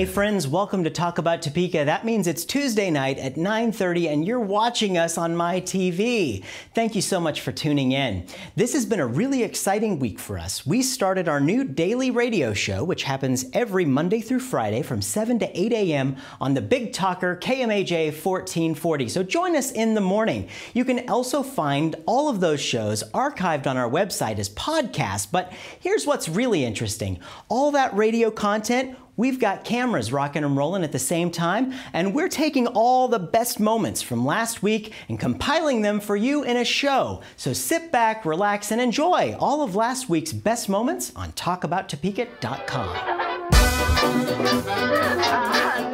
Hey friends, welcome to Talk About Topeka. That means it's Tuesday night at 9:30 and you're watching us on my TV. Thank you so much for tuning in. This has been a really exciting week for us. We started our new daily radio show, which happens every Monday through Friday from 7 to 8 a.m. on the Big Talker KMAJ 1440. So join us in the morning. You can also find all of those shows archived on our website as podcasts. But here's what's really interesting. All that radio content, we've got cameras rocking and rolling at the same time, and we're taking all the best moments from last week and compiling them for you in a show. So sit back, relax, and enjoy all of last week's best moments on talkabouttopeka.com.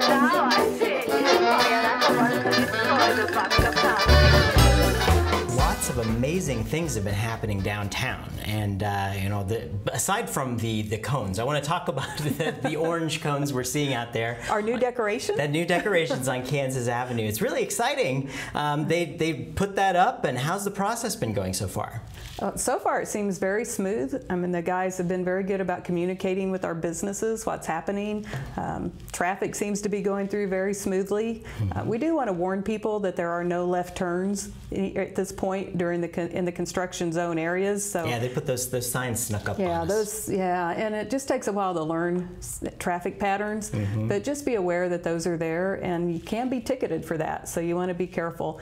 Now I see. Lots of amazing things have been happening downtown, and aside from the cones, I want to talk about the orange cones we're seeing out there. Our new decoration? That new decorations on Kansas Avenue. It's really exciting. They put that up, and how's the process been going so far? So far it seems very smooth. I mean, the guys have been very good about communicating with our businesses, what's happening. Traffic seems to be going through very smoothly. We do want to warn people that there are no left turns at this point during in the construction zone areas. So yeah, they put those signs snuck up on us. And it just takes a while to learn traffic patterns, but just be aware that those are there, and you can be ticketed for that, so you want to be careful.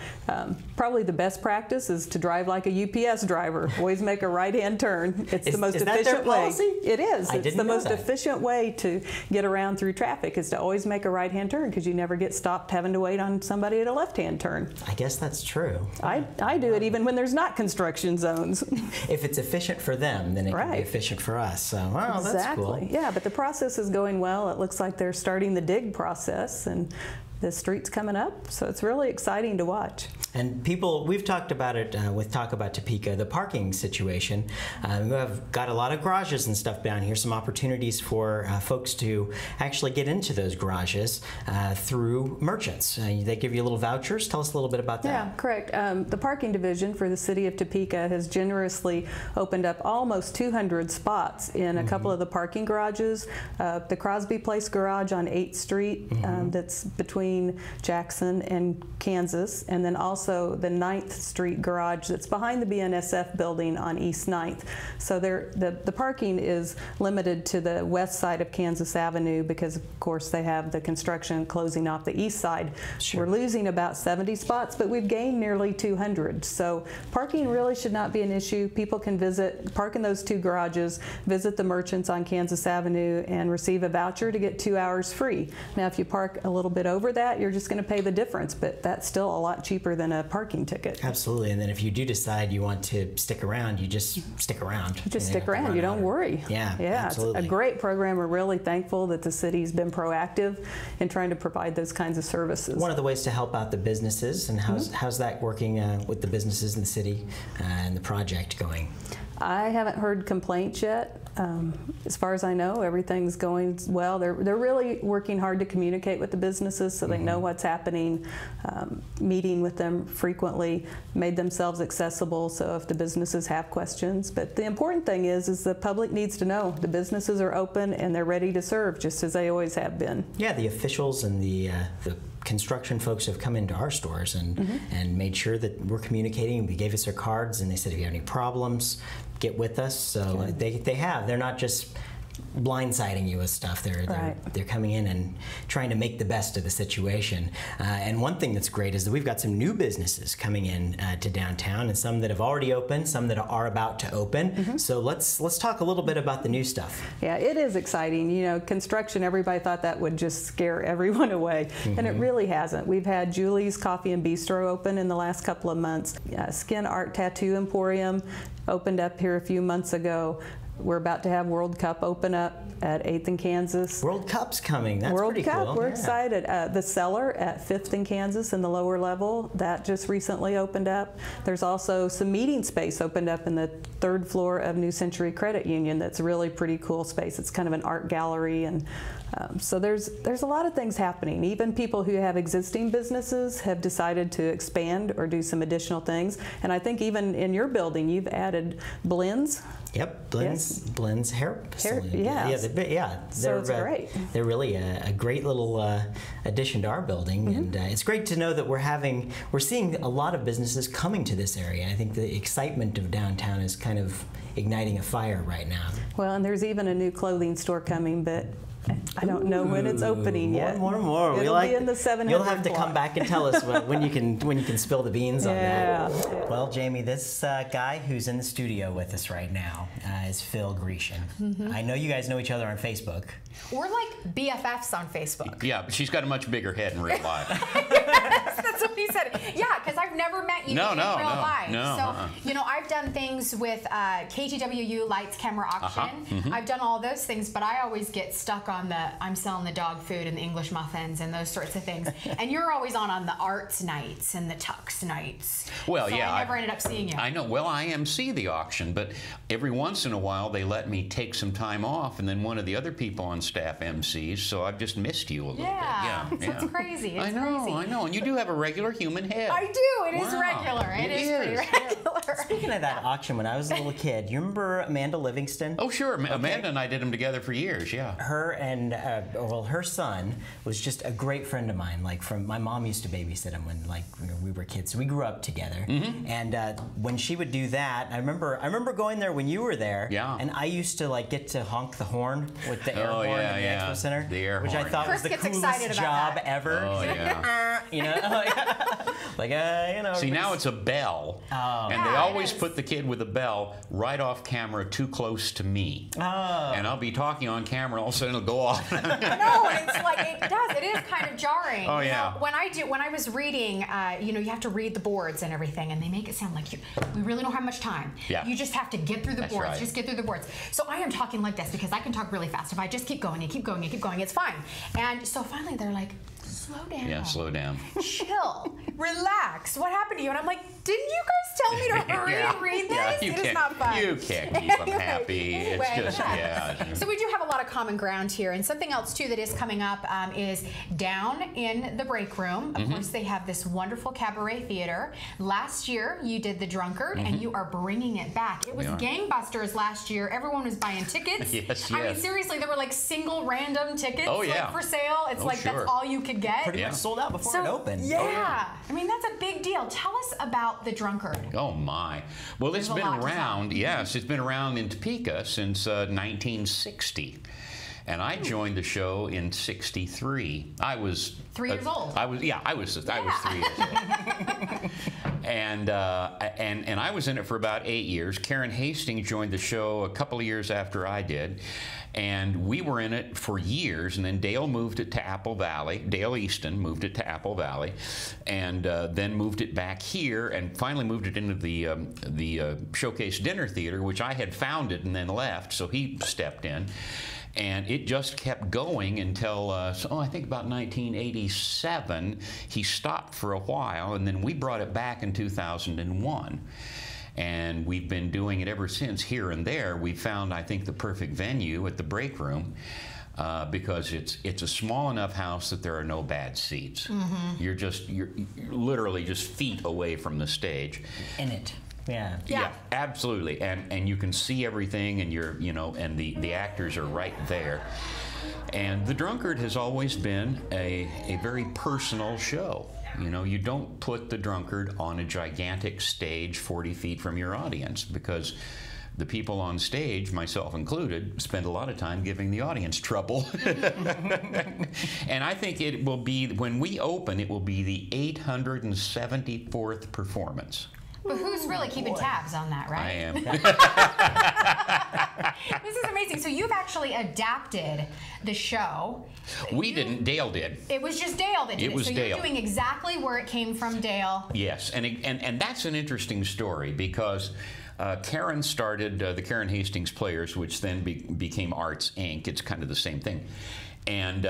Probably the best practice is to drive like a UPS driver. Always make a right-hand turn. It's the most efficient way. It is. It's the most efficient way to get around through traffic, is to always make a right-hand turn, because you never get stopped having to wait on somebody at a left-hand turn. I guess that's true. I do it even when there's not construction zones. If it's efficient for them, then it can be efficient for us. So, wow, that's cool. Yeah, but the process is going well. It looks like they're starting the dig process, and the street's coming up, so it's really exciting to watch. And people, we've talked about it with Talk About Topeka, the parking situation. We have got a lot of garages and stuff down here, some opportunities for folks to actually get into those garages through merchants. They give you little vouchers. Tell us a little bit about that. Yeah, correct. The parking division for the city of Topeka has generously opened up almost 200 spots in a couple of the parking garages. The Crosby Place garage on 8th Street, that's between Jackson and Kansas, and then also the 9th Street garage that's behind the BNSF building on East 9th. So the parking is limited to the west side of Kansas Avenue, because of course they have the construction closing off the east side. We're losing about 70 spots, but we've gained nearly 200. So parking really should not be an issue. People can park in those two garages, visit the merchants on Kansas Avenue, and receive a voucher to get 2 hours free. Now if you park a little bit over that, you're just going to pay the difference, but that's still a lot cheaper than a parking ticket. Absolutely, and then if you do decide you want to stick around, you just stick around. You just stick around, you don't worry. Yeah, absolutely. It's a great program. We're really thankful that the city's been proactive in trying to provide those kinds of services. One of the ways to help out the businesses, and how's that working with the businesses in the city and the project going? I haven't heard complaints yet. As far as I know, everything's going well. They're really working hard to communicate with the businesses so they know what's happening, meeting with them frequently, made themselves accessible so if the businesses have questions. But the important thing is the public needs to know the businesses are open and they're ready to serve, just as they always have been. Yeah, the officials and the construction folks have come into our stores and made sure that we're communicating. They gave us their cards and they said, if you have any problems, get with us. So they have. They're not just blindsiding you with stuff. They're coming in and trying to make the best of the situation. And one thing that's great is that we've got some new businesses coming in to downtown, and some that have already opened, some that are about to open. So let's talk a little bit about the new stuff. Yeah, it is exciting. You know, construction, everybody thought that would just scare everyone away, and it really hasn't. We've had Julie's Coffee and Bistro open in the last couple of months. Skin Art Tattoo Emporium opened up here a few months ago. We're about to have World Cup open up at 8th and Kansas. World Cup's coming. That's World pretty Cup, cool. we're excited. The Cellar at 5th and Kansas in the lower level, that just recently opened up. There's also some meeting space opened up in the 3rd floor of New Century Credit Union. That's a really pretty cool space. It's kind of an art gallery, and So there's a lot of things happening. Even people who have existing businesses have decided to expand or do some additional things. And I think even in your building, you've added blends. Yep, blends hair salon. Yeah, so it's great. They're really a great little addition to our building, and it's great to know that we're seeing a lot of businesses coming to this area. I think the excitement of downtown is kind of igniting a fire right now. Well, and there's even a new clothing store coming, but I don't know when it's opening yet. More. It'll be in the 700 You'll have to block. come back and tell us when you can spill the beans on that. Yeah. Well, Jamie, this guy who's in the studio with us right now is Phil Grecian. I know you guys know each other on Facebook. We're like BFFs on Facebook. Yeah, but she's got a much bigger head in real life. Yes, that's what he said. Yeah, because I've never met you in real life. No, so, you know, I've done things with KTWU Lights Camera Auction. I've done all those things, but I always get stuck on I'm selling the dog food and the English muffins and those sorts of things. And you're always on the arts nights and the tux nights. Well, so yeah. I never ended up seeing you. I know. Well, I MC the auction, but every once in a while they let me take some time off, and then one of the other people on staff MCs, so I've just missed you a little bit. Yeah. It's crazy. It's I know, crazy. I know. And you do have a regular human head. I do. It is Wow. regular. It is pretty regular. Speaking of that auction, when I was a little kid, you remember Amanda Livingston? Oh, sure. Amanda and I did them together for years, yeah. Her and her son was just a great friend of mine. Like, from my mom used to babysit him when we were kids. So we grew up together. And when she would do that, I remember going there when you were there. Yeah. And I used to get to honk the horn with the air horn at the Expo Center, the air which horn. I thought Chris was the gets coolest excited job about that. ever. Oh, yeah. You know, See, now it's a bell, and they Yeah, always it is. put the kid with the bell right off camera, too close to me. And I'll be talking on camera, all of a sudden it'll go off. No, and it's like it does. It is kind of jarring. Oh, You yeah. know, when I was reading, you know, you have to read the boards and everything, and they make it sound like we really don't have much time. Yeah. You just have to get through the That's boards. right. Just get through the boards. So I am talking like this because I can talk really fast. If I just keep going and keep going and keep going, it's fine. And so finally they're like, slow down. Yeah, slow down. Chill. Relax. What happened to you? And I'm like, didn't you guys tell me to hurry and read this? you It is can't, not fun. You can't keep them happy. Anyway, It's just, yeah. So we do have a lot of common ground here, and something else too that is coming up is down in the break room. Of course, they have this wonderful cabaret theater. Last year, you did the Drunkard, and you are bringing it back. It was gangbusters last year. Everyone was buying tickets. Yes, I mean, yes. seriously, there were like single random tickets like, for sale. It's like sure. that's all you could get. pretty much sold out before it opened. Yeah. I mean, that's a big deal. Tell us about the Drunkard. Oh my. Well, it's There's a been lot to around, yes, it's been around in Topeka since 1960. And I joined the show in '63. I was 3 years old. I was 3 years old. And I was in it for about 8 years. Karen Hastings joined the show a couple of years after I did. And we were in it for years, and then Dale moved it to Apple Valley. Dale Easton moved it to Apple Valley, and then moved it back here, and finally moved it into the Showcase Dinner Theater, which I had founded and then left, so he stepped in. And it just kept going until, I think about 1987, he stopped for a while, and then we brought it back in 2001. And we've been doing it ever since, here and there. We found, I think, the perfect venue at the break room because it's a small enough house that there are no bad seats. You're literally just feet away from the stage. In it. Yeah. Yeah, absolutely. And you can see everything, and and the actors are right there. And the Drunkard has always been a very personal show. You know, you don't put the Drunkard on a gigantic stage 40 feet from your audience, because the people on stage, myself included, spend a lot of time giving the audience trouble. And I think it will be, when we open, it will be the 874th performance. But who's really keeping tabs on that, right? I am. This is amazing. So you've actually adapted the show. We didn't, Dale did. It was just Dale that did it. It was so Dale. You're doing exactly where it came from Dale. Yes, and that's an interesting story, because Karen started the Karen Hastings Players, which then became Arts Inc. It's kind of the same thing. And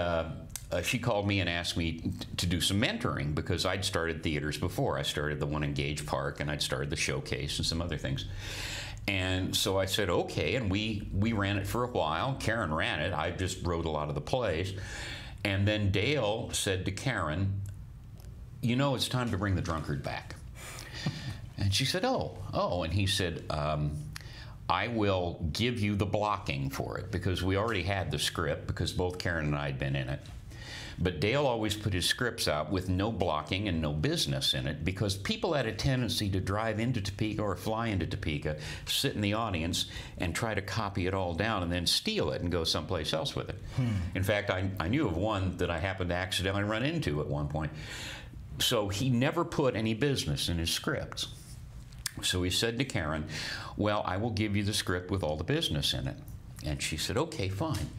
she called me and asked me to do some mentoring, because I'd started theaters before. I started the one in Gage Park, and I'd started the Showcase and some other things. And so I said, okay, and we ran it for a while. Karen ran it. I just wrote a lot of the plays. And then Dale said to Karen, you know, it's time to bring the Drunkard back. And she said, oh. And he said, I will give you the blocking for it, because we already had the script, because both Karen and I had been in it. But Dale always put his scripts out with no blocking and no business in it, because people had a tendency to drive into Topeka or fly into Topeka, sit in the audience, and try to copy it all down and then steal it and go someplace else with it. In fact, I knew of one that I happened to accidentally run into at one point. So he never put any business in his scripts. So he said to Karen, well, I will give you the script with all the business in it. And she said, okay, fine.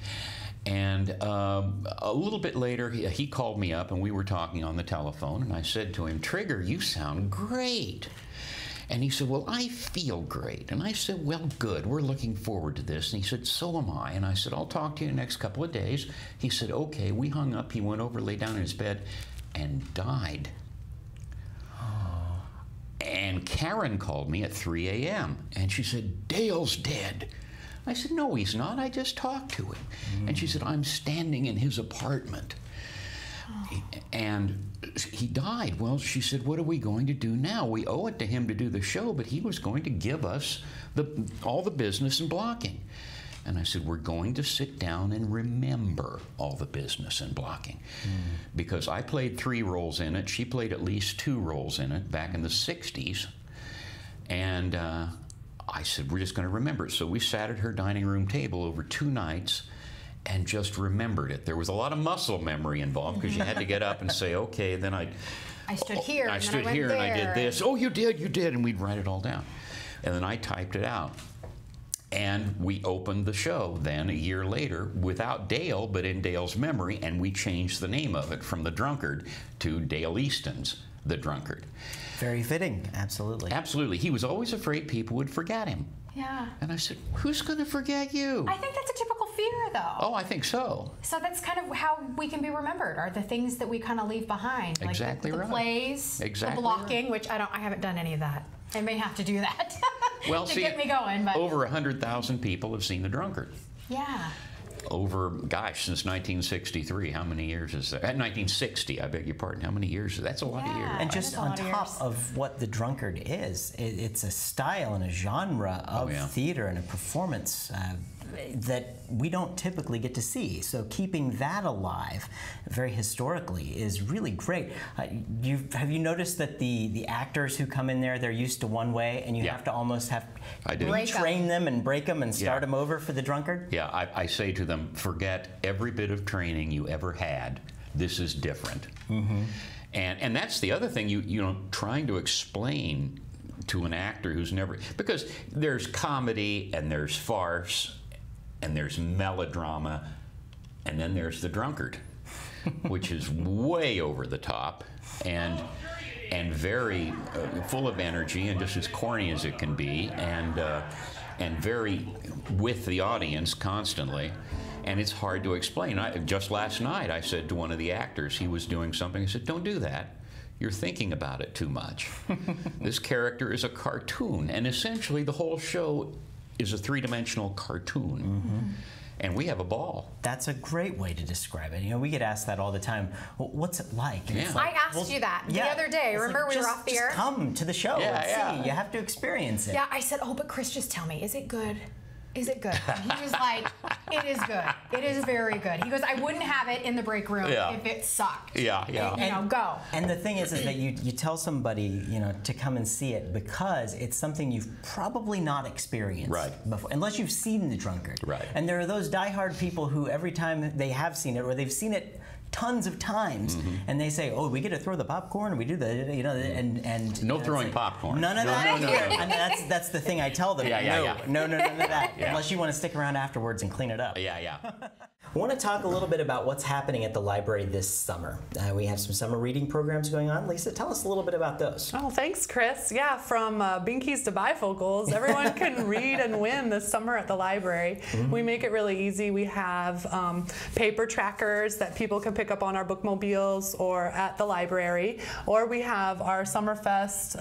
And a little bit later, he called me up and we were talking on the telephone, and I said to him, Trigger, you sound great. And he said, well, I feel great. And I said, well, good, we're looking forward to this. And he said, so am I. And I said, I'll talk to you in the next couple of days. He said, okay. We hung up, he went over, lay down in his bed, and died. Oh. And Karen called me at 3 a.m. and she said, Dale's dead. I said, no, he's not. I just talked to him. And she said, I'm standing in his apartment. Oh. And he died. Well, she said, what are we going to do now? We owe it to him to do the show, but he was going to give us all the business and blocking. And I said, we're going to sit down and remember all the business and blocking. Because I played 3 roles in it. She played at least 2 roles in it back in the 60s. And I said, we're just going to remember it. So we sat at her dining room table over 2 nights and just remembered it. There was a lot of muscle memory involved, because you had to get up and say, okay, then I stood here, I stood here and I did this. Oh, you did, and we'd write it all down. And then I typed it out. And we opened the show then a year later without Dale, but in Dale's memory, and we changed the name of it from The Drunkard to Dale Easton's The Drunkard. Very fitting, absolutely. Absolutely. He was always afraid people would forget him. Yeah. And I said, who's going to forget you? I think that's a typical fear, though. Oh, I think so. So that's kind of how we can be remembered, are the things that we kind of leave behind. Exactly like the right. Plays, exactly the blocking, right. which I haven't done any of that. I may have to do that well, to get me going. But over 100,000 people have seen The Drunkard. Yeah. Over, gosh, since 1963, how many years is that? 1960, I beg your pardon. How many years? That's a lot of years. And just on top of what The Drunkard is, it's a style and a genre of theater and a performance that we don't typically get to see. So keeping that alive very historically is really great. Have you noticed that the actors who come in there, they're used to one way, and you have to almost retrain them and break them and start them over for The Drunkard? Yeah, I say to them, forget every bit of training you ever had. This is different. And that's the other thing, you know, trying to explain to an actor who's never, because there's comedy and there's farce and there's melodrama, and then there's The Drunkard, which is way over the top and very full of energy and just as corny as it can be, and very with the audience constantly. And it's hard to explain. Just last night I said to one of the actors, he was doing something, I said, don't do that. You're thinking about it too much. This character is a cartoon, and essentially the whole show is a 3-dimensional cartoon. And we have a ball. That's a great way to describe it. You know, we get asked that all the time. Well, what's it like? And it's like, I asked you that the other day. Remember, we were off the air? Just come to the show and see. You have to experience it. Yeah, I said, oh, but Chris, just tell me, is it good? Is it good? And he was like, it is good. It is very good. He goes, I wouldn't have it in the break room if it sucked. Yeah. You know, go. And the thing is that you tell somebody, you know, to come and see it because it's something you've probably not experienced before, unless you've seen The Drunkard. Right. And there are those diehard people who every time they have seen it, or they've seen it tons of times, and they say, "Oh, we get to throw the popcorn. We do the, you know, and no throwing popcorn. None of that. No. And that's the thing I tell them. No, none of that. Yeah. Unless you want to stick around afterwards and clean it up. Yeah. I want to talk a little bit about what's happening at the library this summer. We have some summer reading programs going on. Lisa, tell us a little bit about those. Oh, thanks, Chris. Yeah, from binkies to bifocals, everyone can read and win this summer at the library. We make it really easy. We have paper trackers that people can pick up on our bookmobiles or at the library, or we have our Summerfest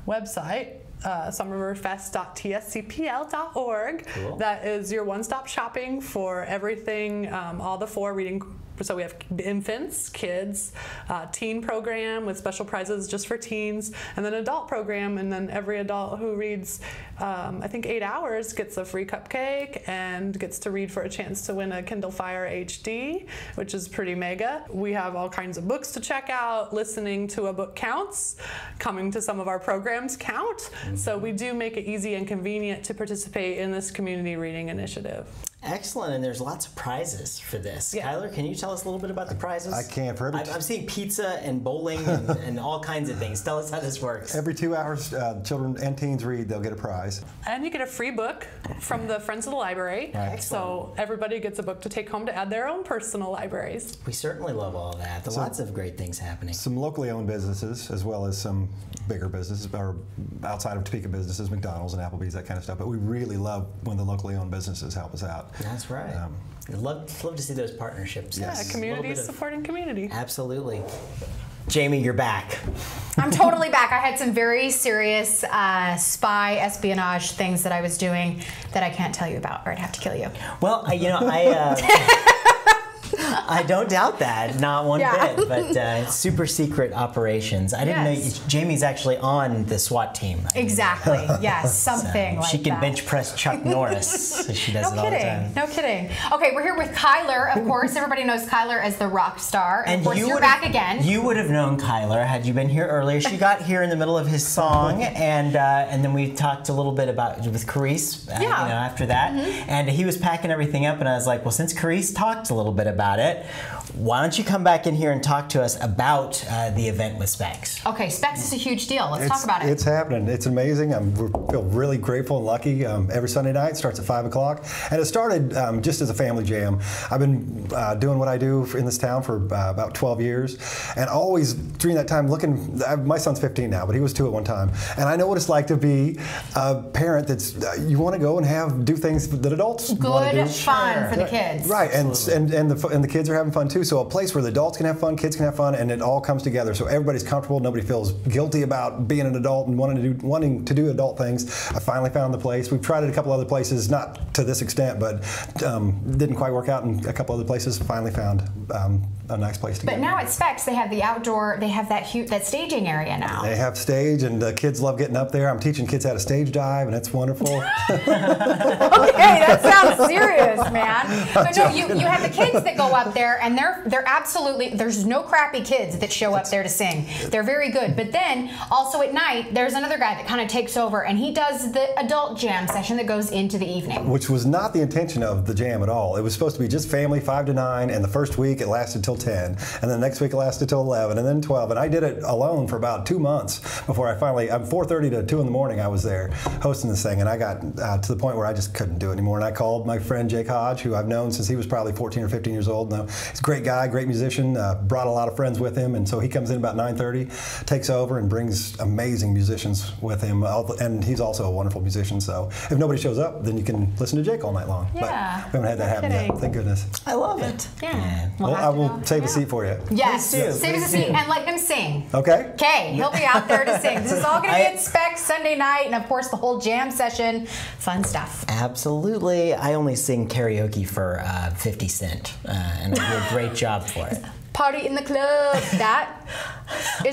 website, sunriverfest.tscpl.org. Cool. That is your one-stop shopping for everything, all the 4 reading. So we have infants, kids, teen program with special prizes just for teens, and then adult program, and then every adult who reads, I think 8 hours gets a free cupcake and gets to read for a chance to win a Kindle Fire HD, which is pretty mega. We have all kinds of books to check out. Listening to a book counts. Coming to some of our programs count. So we do make it easy and convenient to participate in this community reading initiative. Excellent, and there's lots of prizes for this. Yeah. Kyler, can you tell us a little bit about the prizes? I can. For every I'm seeing pizza and bowling and all kinds of things. Tell us how this works. Every 2 hours, children and teens read, they'll get a prize. And you get a free book from the Friends of the Library. Right. So everybody gets a book to take home to add their own personal libraries. We certainly love all that. There's lots of great things happening. Some locally owned businesses, as well as some bigger businesses, or outside of Topeka businesses, McDonald's and Applebee's, that kind of stuff. But we really love when the locally owned businesses help us out. That's right. I'd love to see those partnerships. Yeah, community supporting community. Absolutely. Jamie, you're back. I'm totally back. I had some very serious spy espionage things that I was doing that I can't tell you about, or I'd have to kill you. Well, I don't doubt that, not one bit, but super secret operations. I didn't know Jamie's actually on the SWAT team. Exactly, yes, something like that. She can bench press Chuck Norris. So she does it all the time. No kidding. Okay, we're here with Kyler, of course. Everybody knows Kyler as the rock star. And of course, you're back again. You would have known Kyler had you been here earlier. She got here in the middle of his song, and then we talked a little bit about with Carice, after that. And he was packing everything up, and I was like, well, since Carice talked a little bit about it, why don't you come back in here and talk to us about the event with Specs? Okay, Specs is a huge deal. Let's talk about it. It's happening. It's amazing. We feel really grateful and lucky. Every Sunday night starts at 5 o'clock. And it started just as a family jam. I've been doing what I do in this town for about 12 years. And always during that time looking, my son's 15 now, but he was 2 at one time. And I know what it's like to be a parent that's, you want to go and do things that adults want to do. Good fun for the kids. Right, and the kids are having fun too. So a place where the adults can have fun, kids can have fun, and it all comes together. So everybody's comfortable. Nobody feels guilty about being an adult and wanting to do adult things. I finally found the place. We've tried it a couple other places, not to this extent, but didn't quite work out in a couple other places. Finally found a nice place to go. But now at Specs, they have the outdoor. They have that staging area now. They have stage, and the kids love getting up there. I'm teaching kids how to stage dive, and it's wonderful. Okay, that sounds serious, man. But no, you have the kids that go up there, and they're absolutely, there's no crappy kids that show up there to sing. They're very good. But then also at night, there's another guy that kind of takes over, and he does the adult jam session that goes into the evening. Which was not the intention of the jam at all. It was supposed to be just family 5 to 9, and the first week it lasted till 10, and then the next week it lasted till 11, and then 12, and I did it alone for about 2 months before I finally, 4:30 to 2 in the morning I was there hosting this thing, and I got to the point where I just couldn't do it anymore, and I called my friend Jake Hodge, who I've known since he was probably 14 or 15 years old. Now, he's a great guy, great musician, brought a lot of friends with him, and so he comes in about 9:30, takes over, and brings amazing musicians with him, and he's also a wonderful musician, so if nobody shows up, then you can listen to Jake all night long. Yeah, but we haven't had that happen yet, thank goodness. I love it. Yeah. Well, I will save a seat for you. Yes, Please do. save us a seat and let him sing. Okay. Okay, he'll be out there to sing. This is all going to be at Specs Sunday night, and of course the whole jam session. Fun stuff. Absolutely. I only sing karaoke for 50 Cent, and I do a great job for it. Party in the club. Is that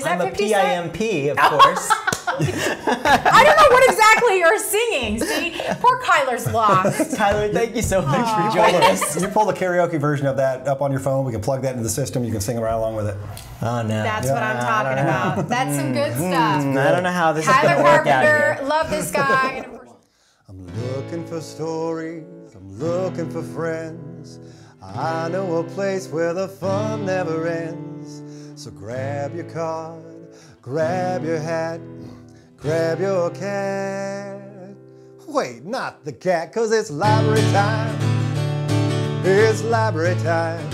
I'm a 50 Cent? PIMP, of course. I don't know what exactly you're singing. See, poor Kyler's lost. Tyler, thank you so much for joining us. You pull the karaoke version of that up on your phone. We can plug that into the system. You can sing right along with it. Oh, no. That's what I'm talking about. That's some good stuff. I don't know how this is going Kyler to work out Carpenter, here. love this guy. And of course, I'm looking for stories. I'm looking for friends. I know a place where the fun never ends. So grab your card, grab your hat, grab your cat. Wait, not the cat, 'cause it's library time. It's library time.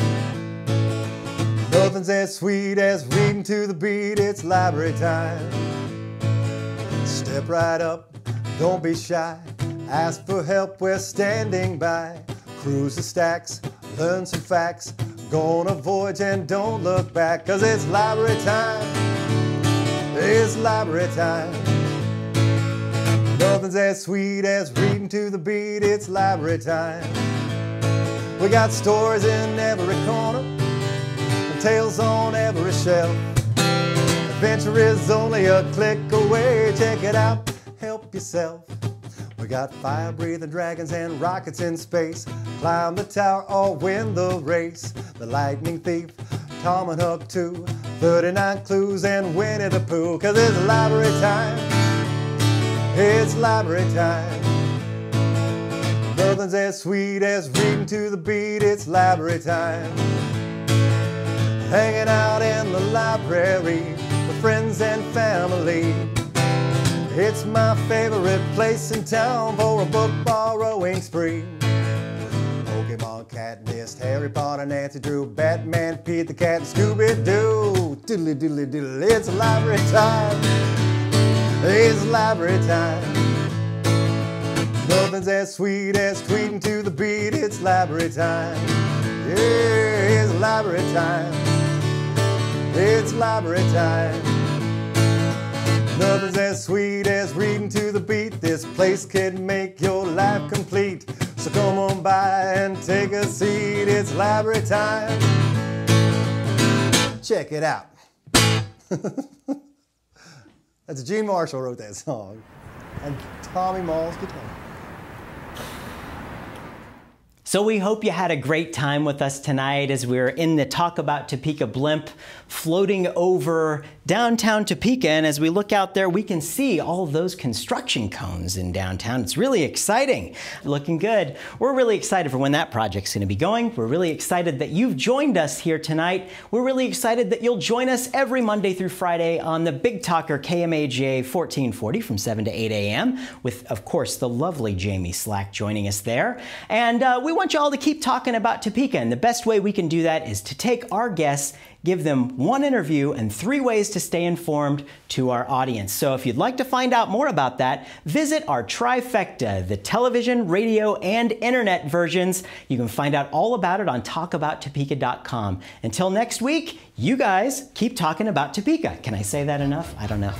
Nothing's as sweet as reading to the beat. It's library time. Step right up, don't be shy. Ask for help, we're standing by. Cruise the stacks, learn some facts. Go on a voyage and don't look back, 'cause it's library time. It's library time. Nothing's as sweet as reading to the beat, it's library time. We got stories in every corner, and tales on every shelf. Adventure is only a click away, check it out, help yourself. We got fire-breathing dragons and rockets in space. Climb the tower or win the race. The lightning thief, Tom and Hook 2, 39 clues and Winnie the Pooh. 'Cause it's library time, it's library time. Nothing's as sweet as reading to the beat, it's library time. Hanging out in the library with friends and family. It's my favorite place in town for a book borrowing spree. Pokemon, Katniss, Harry Potter, Nancy Drew, Batman, Pete the Cat, and Scooby-Doo. Diddly diddly diddly, it's library time. It's library time. Nothing's as sweet as tweeting to the beat, it's library time. Yeah, it's library time. It's library time. Nothing's as sweet as reading to the beat. This place can make your life complete. So come on by and take a seat. It's library time. Check it out. That's Gene Marshall wrote that song. And Tommy Mall's guitar. So we hope you had a great time with us tonight as we're in the Talk About Topeka blimp floating over downtown Topeka. And as we look out there, we can see all of those construction cones in downtown. It's really exciting, looking good. We're really excited for when that project's going to be going. We're really excited that you've joined us here tonight. We're really excited that you'll join us every Monday through Friday on the Big Talker KMAJ 1440 from 7 to 8 a.m. with, of course, the lovely Jamie Slack joining us there. And we want you all to keep talking about Topeka, and the best way we can do that is to take our guests, give them one interview and 3 ways to stay informed to our audience. So if you'd like to find out more about that, visit our trifecta, the television, radio, and internet versions. You can find out all about it on talkabouttopeka.com. Until next week, you guys keep talking about Topeka. Can I say that enough? I don't know.